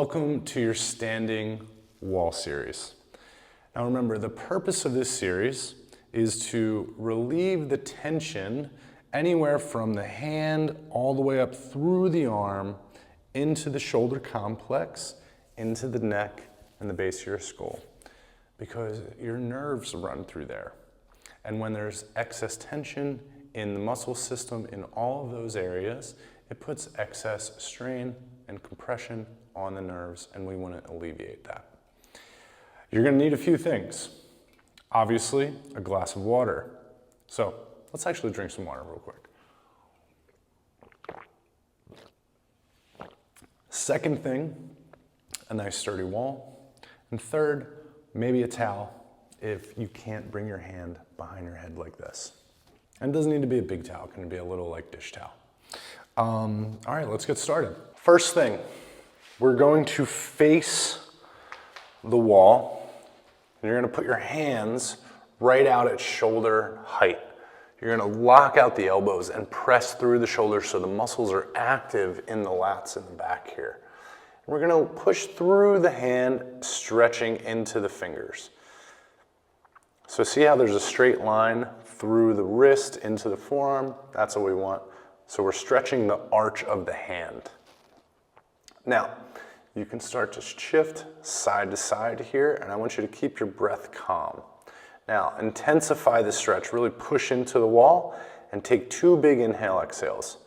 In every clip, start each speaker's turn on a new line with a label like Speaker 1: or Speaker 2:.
Speaker 1: Welcome to your standing wall series. Now remember, the purpose of this series is to relieve the tension anywhere from the hand all the way up through the arm into the shoulder complex, into the neck and the base of your skull, because your nerves run through there. And when there's excess tension in the muscle system in all of those areas, it puts excess strain and compression on the nerves, and we want to alleviate that. You're going to need a few things. Obviously, a glass of water. So let's actually drink some water real quick. Second thing, a nice sturdy wall. And third, maybe a towel if you can't bring your hand behind your head like this. And it doesn't need to be a big towel, it can be a little like dish towel. All right, let's get started. First thing, we're going to face the wall, and you're gonna put your hands right out at shoulder height. You're gonna lock out the elbows and press through the shoulders so the muscles are active in the lats in the back here. We're gonna push through the hand, stretching into the fingers. So see how there's a straight line through the wrist into the forearm? That's what we want. So we're stretching the arch of the hand. Now, you can start to shift side to side here, and I want you to keep your breath calm. Now, intensify the stretch, really push into the wall, and take 2 big inhale exhales.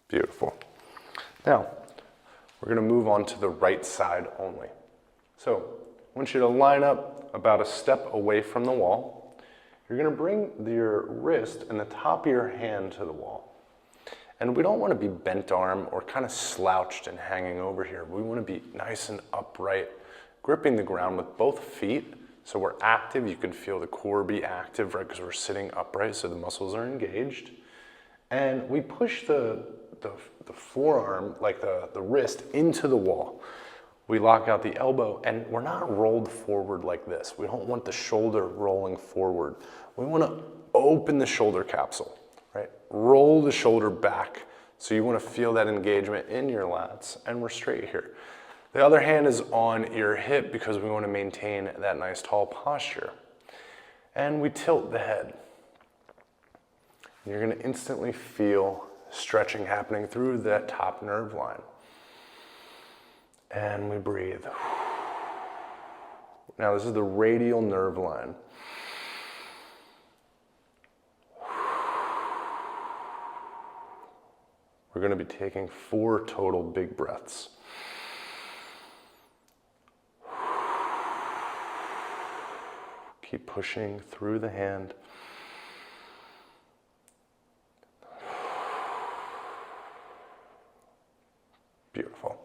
Speaker 1: Beautiful. Now, we're going to move on to the right side only. So, I want you to line up about a step away from the wall. You're going to bring your wrist and the top of your hand to the wall. And we don't want to be bent arm or kind of slouched and hanging over here. We want to be nice and upright, gripping the ground with both feet. So we're active. You can feel the core be active, right? Because we're sitting upright, so the muscles are engaged. And we push the forearm, like the wrist, into the wall. We lock out the elbow, and we're not rolled forward like this. We don't want the shoulder rolling forward. We want to open the shoulder capsule, right? Roll the shoulder back. So you want to feel that engagement in your lats, and we're straight here. The other hand is on your hip because we want to maintain that nice tall posture. And we tilt the head. You're going to instantly feel stretching happening through that top nerve line. And we breathe. Now this is the radial nerve line. We're going to be taking 4 total big breaths. Keep pushing through the hand. Beautiful.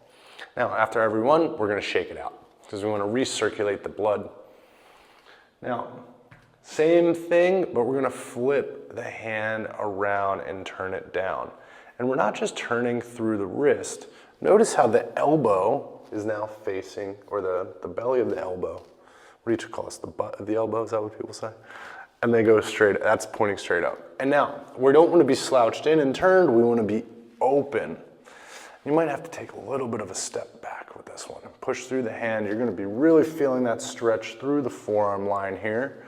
Speaker 1: Now, after every one, we're going to shake it out because we want to recirculate the blood. Now, same thing, but we're going to flip the hand around and turn it down. And we're not just turning through the wrist. Notice how the elbow is now facing, or the belly of the elbow. What do you call this? The butt of the elbow? Is that what people say? And they go straight, that's pointing straight up. And now, we don't want to be slouched in and turned. We want to be open. You might have to take a little bit of a step back with this one. Push through the hand. You're going to be really feeling that stretch through the forearm line here.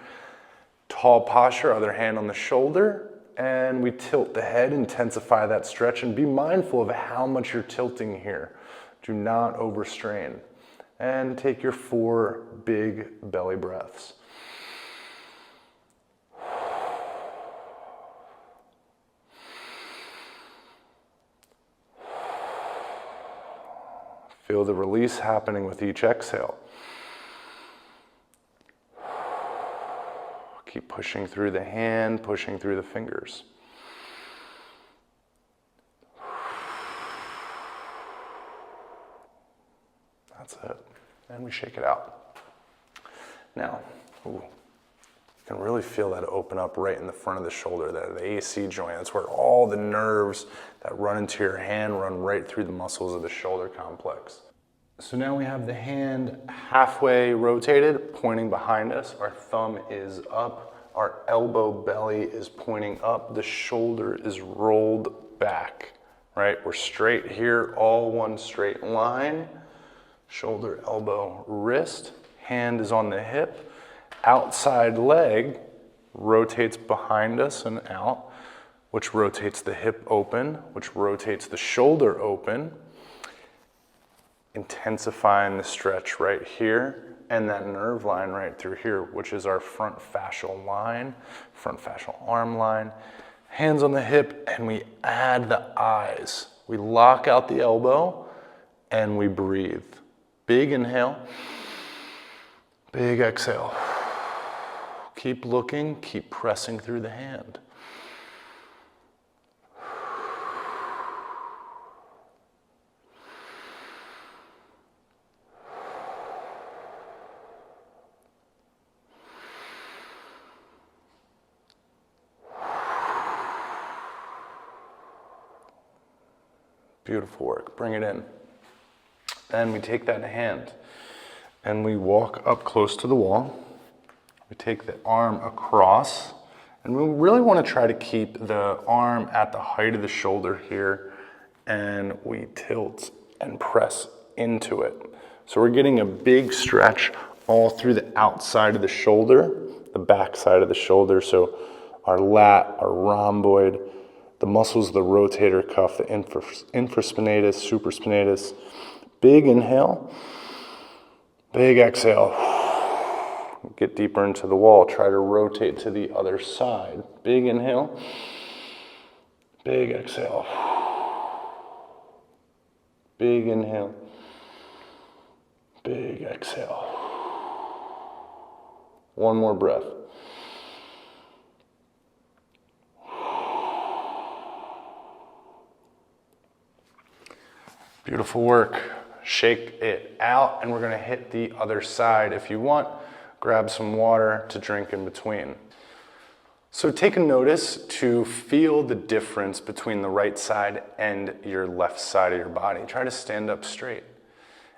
Speaker 1: Tall posture, other hand on the shoulder. And we tilt the head, intensify that stretch, and be mindful of how much you're tilting here. Do not overstrain. And take your 4 big belly breaths. Feel the release happening with each exhale. Keep pushing through the hand, pushing through the fingers. That's it. And we shake it out. Now, you can really feel that open up right in the front of the shoulder, the AC joint. That's where all the nerves that run into your hand run right through the muscles of the shoulder complex. So now we have the hand halfway rotated, pointing behind us. Our thumb is up. Our elbow belly is pointing up. The shoulder is rolled back, right? We're straight here, all one straight line. Shoulder, elbow, wrist. Hand is on the hip. Outside leg rotates behind us and out, which rotates the hip open, which rotates the shoulder open, intensifying the stretch right here, and that nerve line right through here, which is our front fascial line, front fascial arm line. Hands on the hip, and we add the eyes. We lock out the elbow, and we breathe. Big inhale, big exhale. Keep looking, keep pressing through the hand. Beautiful work. Bring it in. Then we take that hand and we walk up close to the wall. We take the arm across, and we really want to try to keep the arm at the height of the shoulder here, and we tilt and press into it. So we're getting a big stretch all through the outside of the shoulder, the back side of the shoulder. So our lat, our rhomboid, the muscles of the rotator cuff, the infraspinatus, supraspinatus. Big inhale, big exhale. Get deeper into the wall. Try to rotate to the other side. Big inhale, big exhale. Big inhale, big exhale. One more breath. Beautiful work. Shake it out, and we're gonna hit the other side. If you want, grab some water to drink in between. So take a notice to feel the difference between the right side and your left side of your body. Try to stand up straight.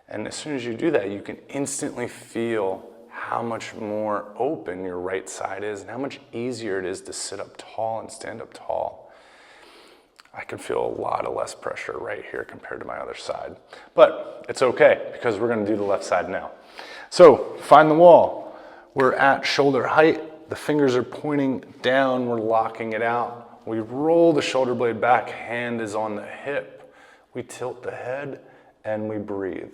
Speaker 1: And as soon as you do that, you can instantly feel how much more open your right side is and how much easier it is to sit up tall and stand up tall. I can feel a lot of less pressure right here compared to my other side. But it's okay, because we're gonna do the left side now. So find the wall. We're at shoulder height. The fingers are pointing down. We're locking it out. We roll the shoulder blade back. Hand is on the hip. We tilt the head and we breathe.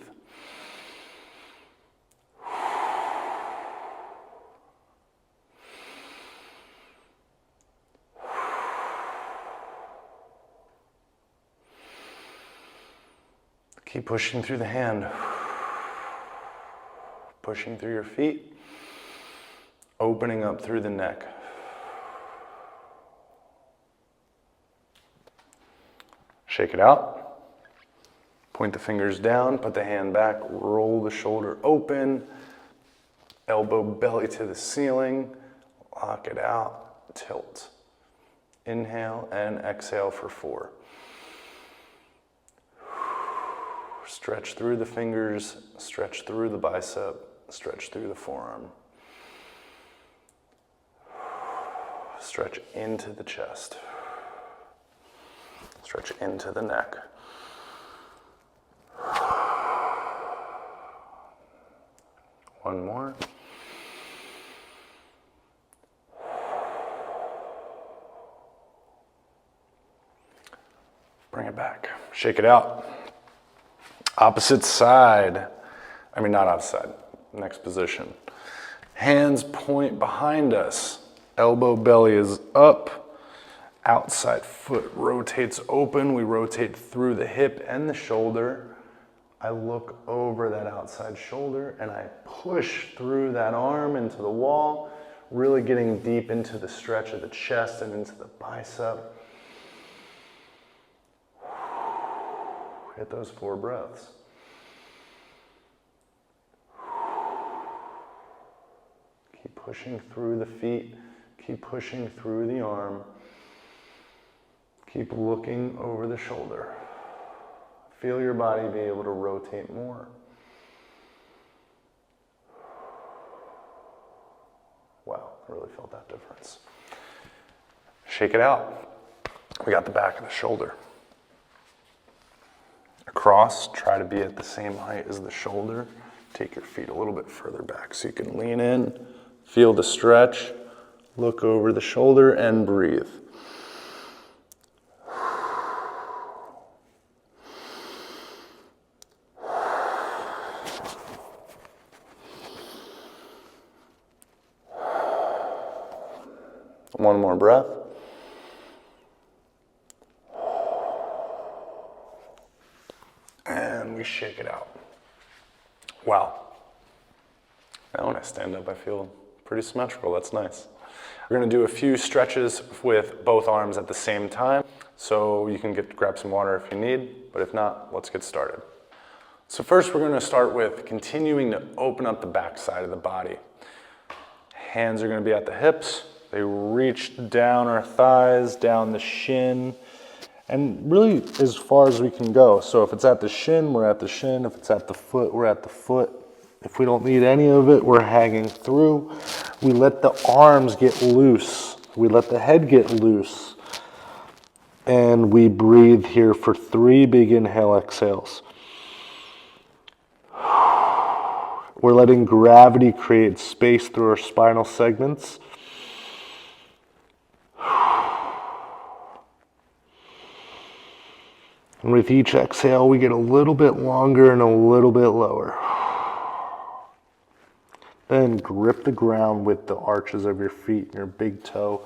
Speaker 1: Keep pushing through the hand. Pushing through your feet. Opening up through the neck. Shake it out. Point the fingers down, put the hand back, roll the shoulder open, elbow belly to the ceiling, lock it out, tilt. Inhale and exhale for 4. Stretch through the fingers, stretch through the bicep, stretch through the forearm. Stretch into the chest. Stretch into the neck. One more. Bring it back. Shake it out. Opposite side. I mean, not opposite side. Next position. Hands point behind us. Elbow belly is up. Outside foot rotates open. We rotate through the hip and the shoulder. I look over that outside shoulder and I push through that arm into the wall, really getting deep into the stretch of the chest and into the bicep. Hit those 4 breaths. Keep pushing through the feet. Keep pushing through the arm. Keep looking over the shoulder. Feel your body be able to rotate more. really felt that difference. Shake it out. We got the back of the shoulder. Across, try to be at the same height as the shoulder. Take your feet a little bit further back so you can lean in, feel the stretch, look over the shoulder and breathe. One more breath. And we shake it out. Wow. Now when I stand up, I feel pretty symmetrical. That's nice. We're gonna do a few stretches with both arms at the same time. So you can grab some water if you need, but if not, let's get started. So first we're gonna start with continuing to open up the back side of the body. Hands are gonna be at the hips. They reach down our thighs, down the shin, and really as far as we can go. So if it's at the shin, we're at the shin. If it's at the foot, we're at the foot. If we don't need any of it, we're hanging through. We let the arms get loose. We let the head get loose. And we breathe here for 3 big inhale exhales. We're letting gravity create space through our spinal segments. And with each exhale, we get a little bit longer and a little bit lower. Then grip the ground with the arches of your feet and your big toe.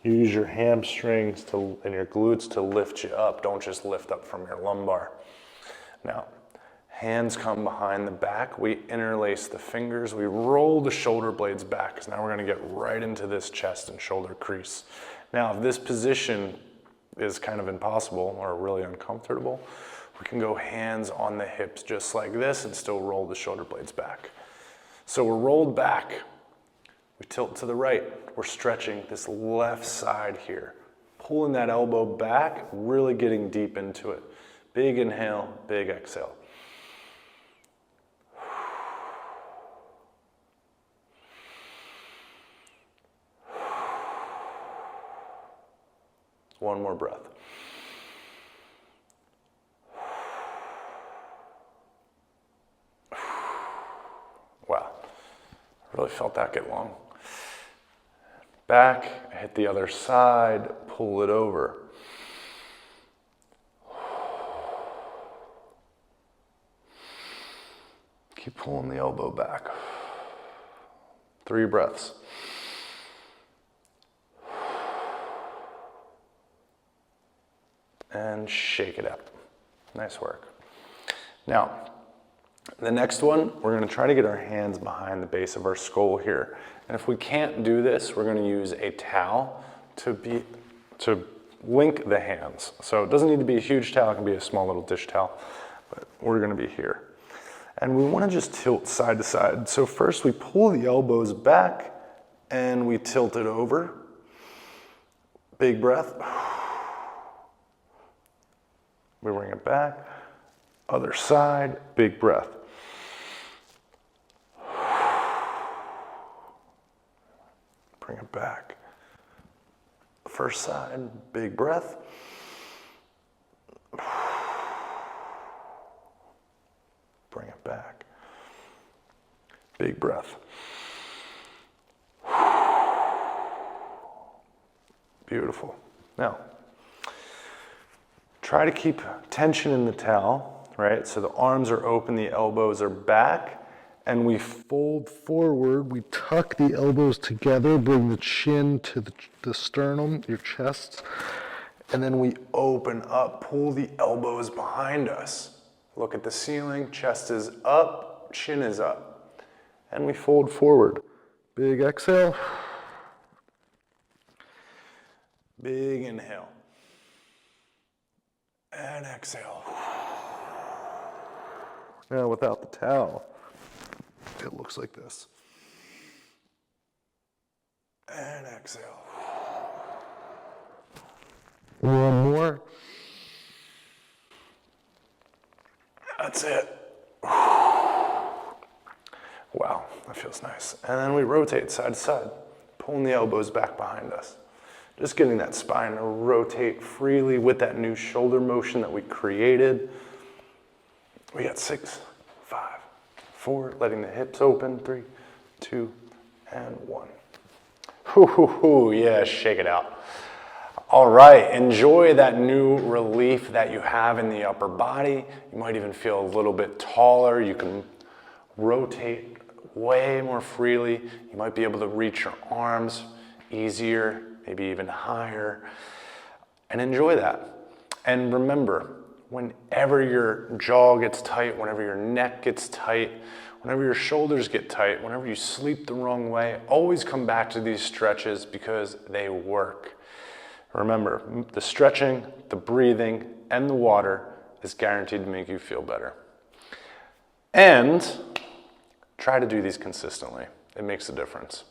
Speaker 1: Use your hamstrings and your glutes to lift you up. Don't just lift up from your lumbar. Now, hands come behind the back. We interlace the fingers. We roll the shoulder blades back because now we're going to get right into this chest and shoulder crease. Now, if this position is kind of impossible or really uncomfortable, we can go hands on the hips just like this and still roll the shoulder blades back. So we're rolled back. We tilt to the right. We're stretching this left side here. Pulling that elbow back, really getting deep into it. Big inhale, big exhale. One more breath. Wow, really felt that get long. Back, hit the other side, pull it over. Keep pulling the elbow back. 3 breaths. And shake it out. Nice work. Now, the next one, we're gonna try to get our hands behind the base of our skull here. And if we can't do this, we're gonna use a towel to link the hands. So it doesn't need to be a huge towel, it can be a small little dish towel, but we're gonna be here. And we wanna just tilt side to side. So first we pull the elbows back and we tilt it over. Big breath. We bring it back. Other side, big breath. Bring it back. First side, big breath. Bring it back. Big breath. Beautiful. Now, try to keep tension in the towel, right? So the arms are open, the elbows are back, and we fold forward. We tuck the elbows together, bring the chin to the sternum, your chest, and then we open up, pull the elbows behind us. Look at the ceiling, chest is up, chin is up, and we fold forward. Big exhale, big inhale. And exhale. Now without the towel, it looks like this. And exhale. One more. That's it. Wow, that feels nice. And then we rotate side to side. pulling the elbows back behind us. Just getting that spine to rotate freely with that new shoulder motion that we created. We got 6, 5, 4, letting the hips open, 3, 2, and 1. Hoo, hoo, hoo, yeah, shake it out. All right, enjoy that new relief that you have in the upper body. You might even feel a little bit taller. You can rotate way more freely. You might be able to reach your arms easier, maybe even higher, and enjoy that. And remember, whenever your jaw gets tight, whenever your neck gets tight, whenever your shoulders get tight, whenever you sleep the wrong way, always come back to these stretches because they work. Remember, the stretching, the breathing, and the water is guaranteed to make you feel better. And try to do these consistently. It makes a difference.